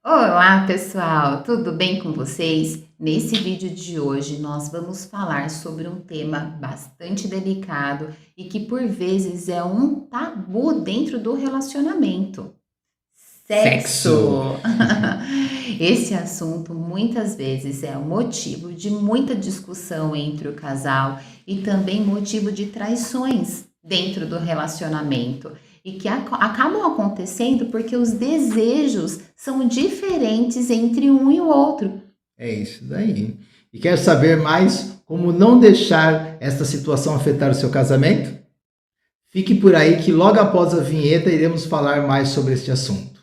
Olá, pessoal, tudo bem com vocês? Nesse vídeo de hoje, nós vamos falar sobre um tema bastante delicado e que por vezes é um tabu dentro do relacionamento: Sexo. sexo. Esse assunto muitas vezes é o motivo de muita discussão entre o casal e também motivo de traições dentro do relacionamento e que acabam acontecendo porque os desejos são diferentes entre um e o outro. É isso daí. E quer saber mais como não deixar esta situação afetar o seu casamento? Fique por aí que logo após a vinheta iremos falar mais sobre este assunto.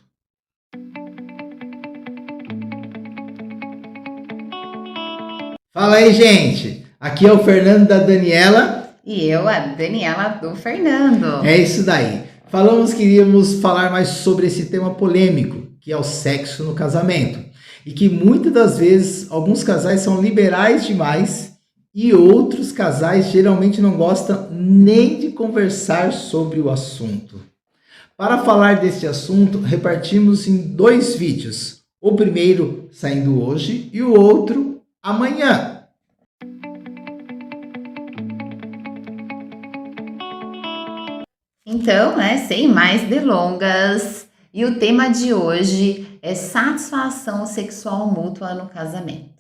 Fala aí, gente! Aqui é o Fernando da Daniela. E eu, a Daniela do Fernando. É isso daí. Falamos que iríamos falar mais sobre esse tema polêmico, que é o sexo no casamento. E que muitas das vezes alguns casais são liberais demais e outros casais geralmente não gostam nem de conversar sobre o assunto. Para falar deste assunto, repartimos em 2 vídeos. O primeiro saindo hoje e o outro amanhã. Então, sem mais delongas, e o tema de hoje é satisfação sexual mútua no casamento.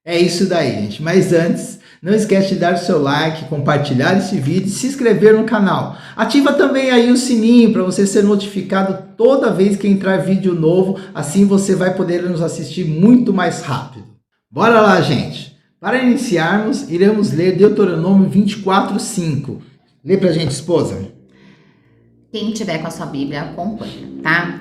É isso daí, gente. Mas antes, não esquece de dar o seu like, compartilhar esse vídeo e se inscrever no canal. Ativa também aí o sininho para você ser notificado toda vez que entrar vídeo novo. Assim você vai poder nos assistir muito mais rápido. Bora lá, gente. Para iniciarmos, iremos ler Deuteronômio 24:5. Lê pra gente, esposa. Quem tiver com a sua Bíblia, acompanha, tá?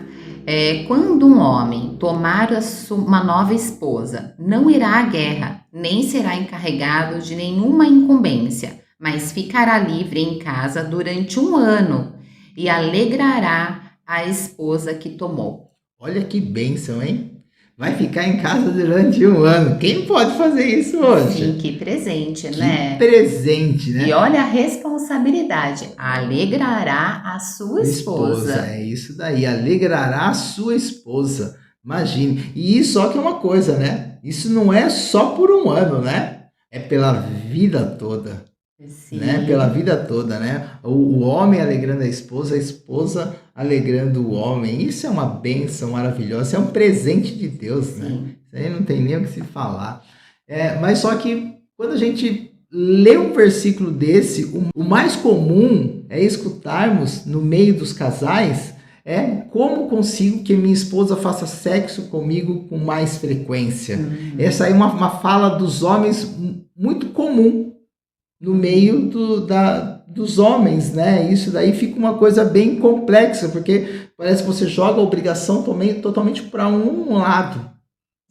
Quando um homem tomar uma nova esposa, não irá à guerra, nem será encarregado de nenhuma incumbência, mas ficará livre em casa durante 1 ano e alegrará a esposa que tomou. Olha que bênção, hein? Vai ficar em casa durante 1 ano. Quem pode fazer isso hoje? Sim, que presente, né? Que presente, né? E olha a responsabilidade, alegrará a sua esposa. É isso daí, alegrará a sua esposa. Imagine. E isso só que é uma coisa, né? Isso não é só por 1 ano, né? É pela vida toda. Sim. Né? Pela vida toda, né? O homem alegrando a esposa alegrando o homem. Isso é uma bênção maravilhosa, isso é um presente de Deus, Sim. né? Isso aí não tem nem o que se falar. Mas só que quando a gente lê um versículo desse, o mais comum é escutarmos no meio dos casais como consigo que minha esposa faça sexo comigo com mais frequência. Essa aí é uma fala dos homens muito comum no meio dos homens, né? Isso daí fica uma coisa bem complexa, porque parece que você joga a obrigação totalmente para um lado,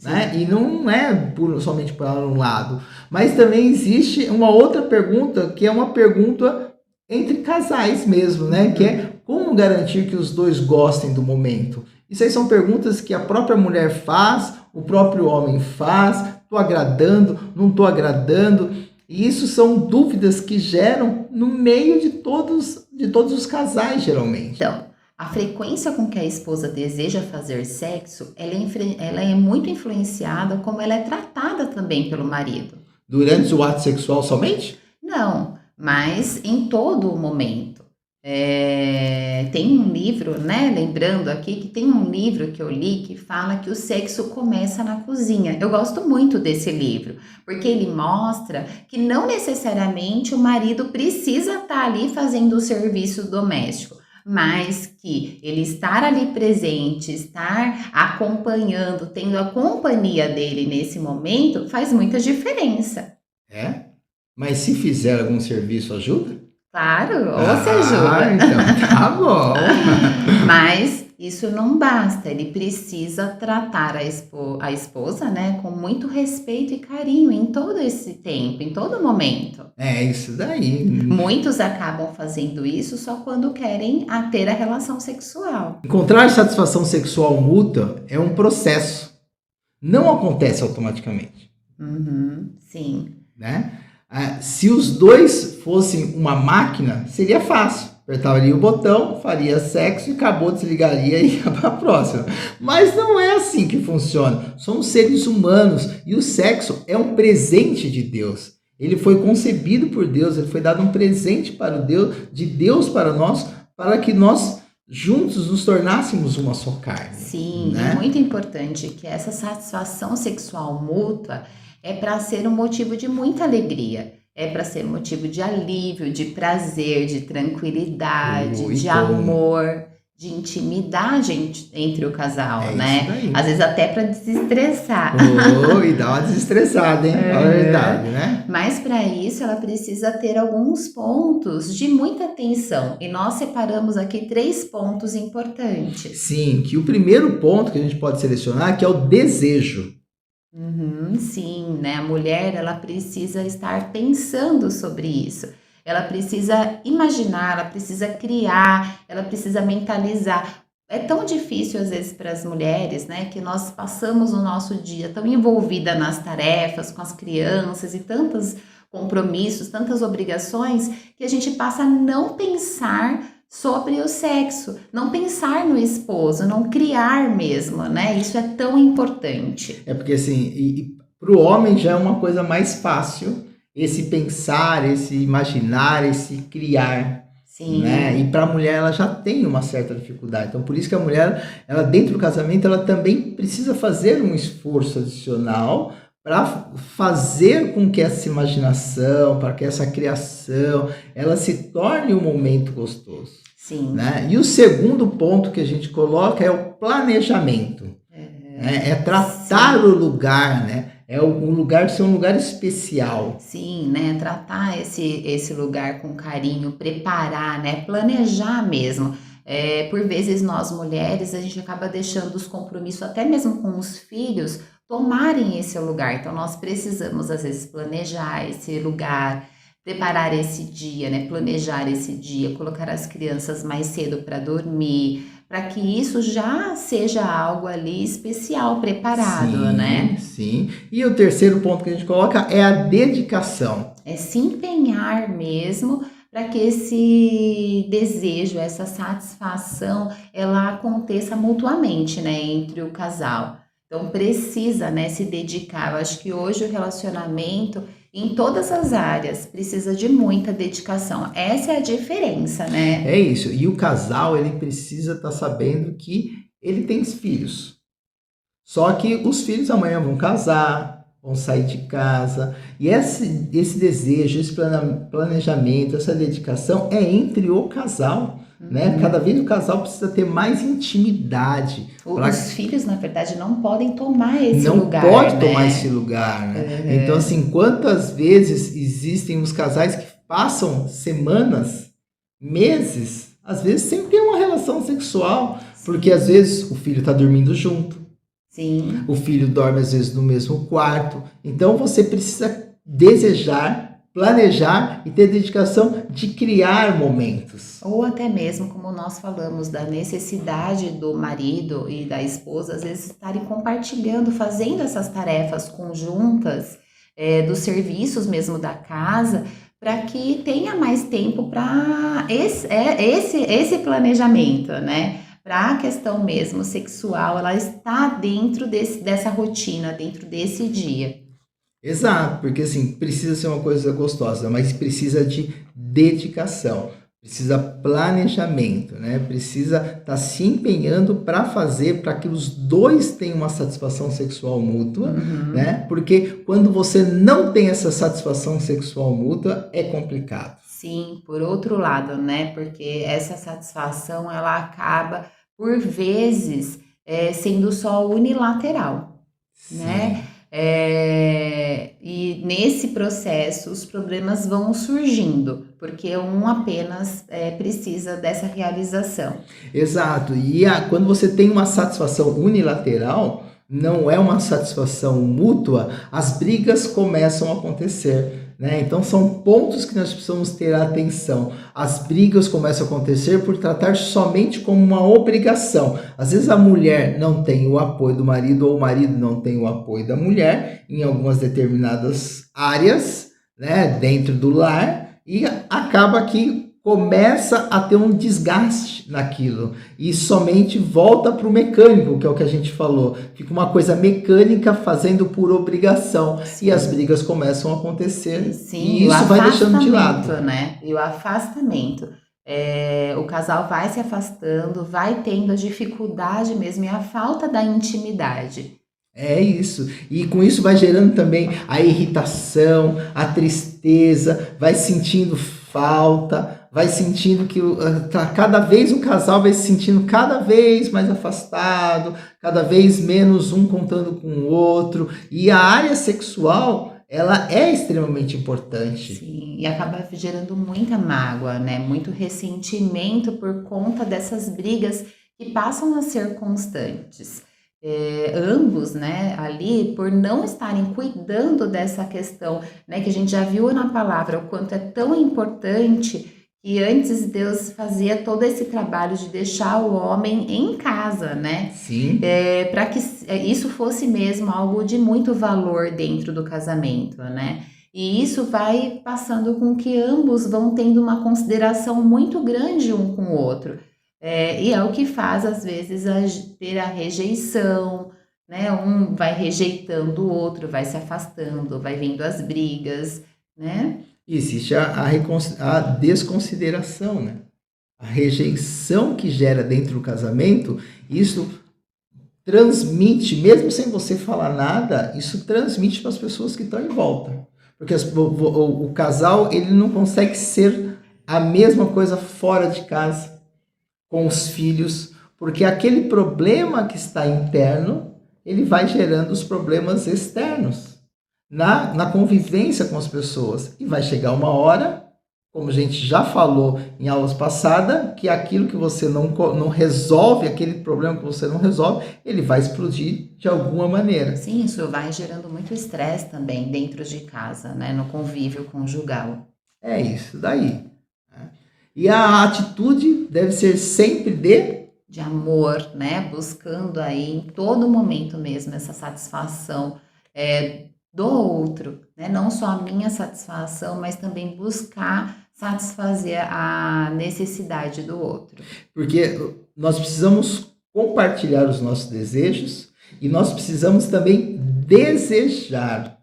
né? E não é somente para um lado. Mas também existe uma outra pergunta, que é uma pergunta entre casais mesmo, né? Que é como garantir que os dois gostem do momento? Isso aí são perguntas que a própria mulher faz, o próprio homem faz, tô agradando, não tô agradando. E isso são dúvidas que geram no meio de todos os casais, geralmente. Então, a frequência com que a esposa deseja fazer sexo, ela é muito influenciada como ela é tratada também pelo marido. Durante o ato sexual somente? Não, mas em todo o momento. Tem um livro, né? Lembrando aqui que tem um livro que eu li que fala que o sexo começa na cozinha. Eu gosto muito desse livro, porque ele mostra que não necessariamente o marido precisa estar ali fazendo o serviço doméstico, mas que ele estar ali presente, estar acompanhando, tendo a companhia dele nesse momento, faz muita diferença. Mas se fizer algum serviço, ajuda? Claro, ou se ajuda. Então tá bom. Mas isso não basta, ele precisa tratar a esposa, né, com muito respeito e carinho em todo esse tempo, em todo momento. É isso daí. Muitos acabam fazendo isso só quando querem ter a relação sexual. Encontrar satisfação sexual mútua é um processo. Não acontece automaticamente. Sim. Né? Se os dois fossem uma máquina, seria fácil. Apertava ali o botão, faria sexo e acabou, desligaria e ia para a próxima. Mas não é assim que funciona. Somos seres humanos e o sexo é um presente de Deus. Ele foi concebido por Deus, ele foi dado um presente para o Deus, de Deus para nós, para que nós juntos nos tornássemos uma só carne. Sim, né? é muito importante que essa satisfação sexual mútua é para ser um motivo de muita alegria. É para ser motivo de alívio, de prazer, de tranquilidade, de amor, de intimidade entre o casal, né? Às vezes até para desestressar. E dá uma desestressada, hein? É verdade, né? Mas para isso ela precisa ter alguns pontos de muita atenção. E nós separamos aqui 3 pontos importantes. Sim, que o primeiro ponto que a gente pode selecionar que é o desejo. Sim, né? A mulher, ela precisa estar pensando sobre isso. Ela precisa imaginar, ela precisa criar, ela precisa mentalizar. É tão difícil, às vezes, para as mulheres, né? Que nós passamos o nosso dia tão envolvida nas tarefas, com as crianças e tantos compromissos, tantas obrigações, que a gente passa a não pensar sobre o sexo, não pensar no esposo, não criar mesmo, né? Isso é tão importante. É porque assim, para o homem já é uma coisa mais fácil esse pensar, esse imaginar, esse criar. Sim. Né? E para a mulher ela já tem uma certa dificuldade. Então por isso que a mulher, ela dentro do casamento, ela também precisa fazer um esforço adicional para fazer com que essa imaginação, para que essa criação, ela se torne um momento gostoso. Sim. Né? E o segundo ponto que a gente coloca é o planejamento. É tratar o lugar, né? É um lugar ser um lugar especial. Sim, né? Tratar esse lugar com carinho, preparar, né? Planejar mesmo. Por vezes nós mulheres, a gente acaba deixando os compromissos, até mesmo com os filhos, tomarem esse lugar. Então nós precisamos às vezes planejar esse lugar, preparar esse dia, né? Planejar esse dia, colocar as crianças mais cedo para dormir, para que isso já seja algo ali especial, preparado, né? Sim. E o terceiro ponto que a gente coloca é a dedicação. É se empenhar mesmo para que esse desejo, essa satisfação, ela aconteça mutuamente, né, entre o casal. Então precisa, né, se dedicar. Eu acho que hoje o relacionamento em todas as áreas precisa de muita dedicação. Essa é a diferença, né? É isso. E o casal, ele precisa estar sabendo que ele tem filhos. Só que os filhos amanhã vão casar, vão sair de casa. E esse desejo, esse planejamento, essa dedicação é entre o casal. Né? Cada vez o casal precisa ter mais intimidade. Os filhos, na verdade, não podem tomar esse lugar. Não pode tomar esse lugar. Né? Então, assim, quantas vezes existem os casais que passam semanas, meses, às vezes sem ter uma relação sexual, porque às vezes o filho está dormindo junto. Sim. O filho dorme às vezes no mesmo quarto. Então você precisa desejar, planejar e ter dedicação de criar momentos. Ou até mesmo, como nós falamos, da necessidade do marido e da esposa, às vezes estarem compartilhando, fazendo essas tarefas conjuntas, dos serviços mesmo da casa, para que tenha mais tempo para esse planejamento, né? Para a questão mesmo sexual, ela está dentro dessa rotina, dentro desse dia. Exato, porque assim, precisa ser uma coisa gostosa, mas precisa de dedicação, precisa planejamento, né? Precisa estar se empenhando para fazer, para que os dois tenham uma satisfação sexual mútua, né? Porque quando você não tem essa satisfação sexual mútua, é complicado. Sim, por outro lado, né? Porque essa satisfação, ela acaba, por vezes, sendo só unilateral, né? E nesse processo os problemas vão surgindo, porque um apenas precisa dessa realização. Exato, e quando você tem uma satisfação unilateral, não é uma satisfação mútua, as brigas começam a acontecer. Né? Então são pontos que nós precisamos ter atenção. As brigas começam a acontecer por tratar somente como uma obrigação. Às vezes a mulher não tem o apoio do marido ou o marido não tem o apoio da mulher em algumas determinadas áreas, né, dentro do lar, e acaba que começa a ter um desgaste naquilo e somente volta para o mecânico, que é o que a gente falou. Fica uma coisa mecânica fazendo por obrigação. Sim. E as brigas começam a acontecer. Sim, E isso vai deixando de lado. né? E o afastamento. O casal vai se afastando, vai tendo a dificuldade mesmo e a falta da intimidade. É isso. E com isso vai gerando também a irritação, a tristeza, vai sentindo falta, vai sentindo que cada vez o casal vai se sentindo cada vez mais afastado, cada vez menos um contando com o outro. E a área sexual, ela é extremamente importante. Sim, e acaba gerando muita mágoa, né? Muito ressentimento por conta dessas brigas que passam a ser constantes. Ambos, né, ali, por não estarem cuidando dessa questão, né, que a gente já viu na palavra, o quanto é tão importante, que antes Deus fazia todo esse trabalho de deixar o homem em casa, né? Sim. Para que isso fosse mesmo algo de muito valor dentro do casamento, né? E isso vai passando com que ambos vão tendo uma consideração muito grande um com o outro. E é o que faz, às vezes, ter a rejeição, né? Um vai rejeitando o outro, vai se afastando, vai vindo as brigas, né? Existe a desconsideração, né? A rejeição que gera dentro do casamento, isso transmite, mesmo sem você falar nada, isso transmite para as pessoas que estão em volta. Porque o casal, ele não consegue ser a mesma coisa fora de casa, com os filhos, porque aquele problema que está interno, ele vai gerando os problemas externos, na convivência com as pessoas. E vai chegar uma hora, como a gente já falou em aulas passadas, que aquilo que você não resolve, aquele problema que você não resolve, ele vai explodir de alguma maneira. Sim, isso vai gerando muito estresse também dentro de casa, né? No convívio conjugal. É isso daí. E a atitude deve ser sempre de amor, né? Buscando aí em todo momento mesmo essa satisfação do outro, né? Não só a minha satisfação, mas também buscar satisfazer a necessidade do outro. Porque nós precisamos compartilhar os nossos desejos e nós precisamos também desejar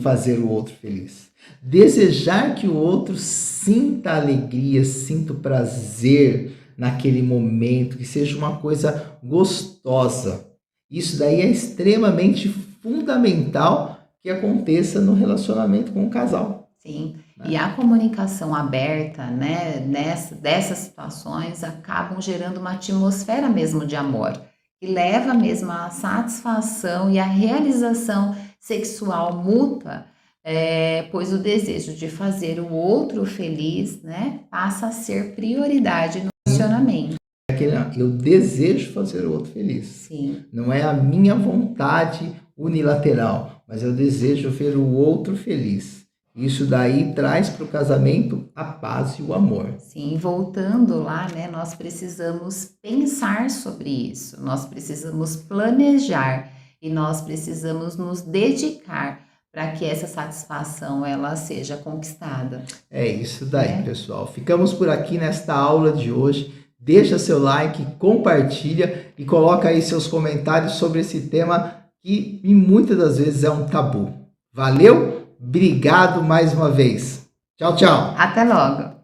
fazer o outro feliz. Desejar que o outro sinta alegria, sinta o prazer naquele momento, que seja uma coisa gostosa. Isso daí é extremamente fundamental que aconteça no relacionamento com o casal. Sim, e a comunicação aberta, né, dessas situações acabam gerando uma atmosfera mesmo de amor, que leva mesmo à satisfação e à realização sexual mútua, pois o desejo de fazer o outro feliz, né, passa a ser prioridade no relacionamento. Eu desejo fazer o outro feliz. Sim. Não é a minha vontade unilateral, mas eu desejo ver o outro feliz. Isso daí traz para o casamento a paz e o amor. Sim, voltando lá, né, nós precisamos pensar sobre isso, nós precisamos planejar e nós precisamos nos dedicar para que essa satisfação ela seja conquistada. É isso daí, pessoal. Ficamos por aqui nesta aula de hoje. Deixa seu like, compartilha e coloca aí seus comentários sobre esse tema que muitas das vezes é um tabu. Valeu? Obrigado mais uma vez. Tchau, tchau. Até logo.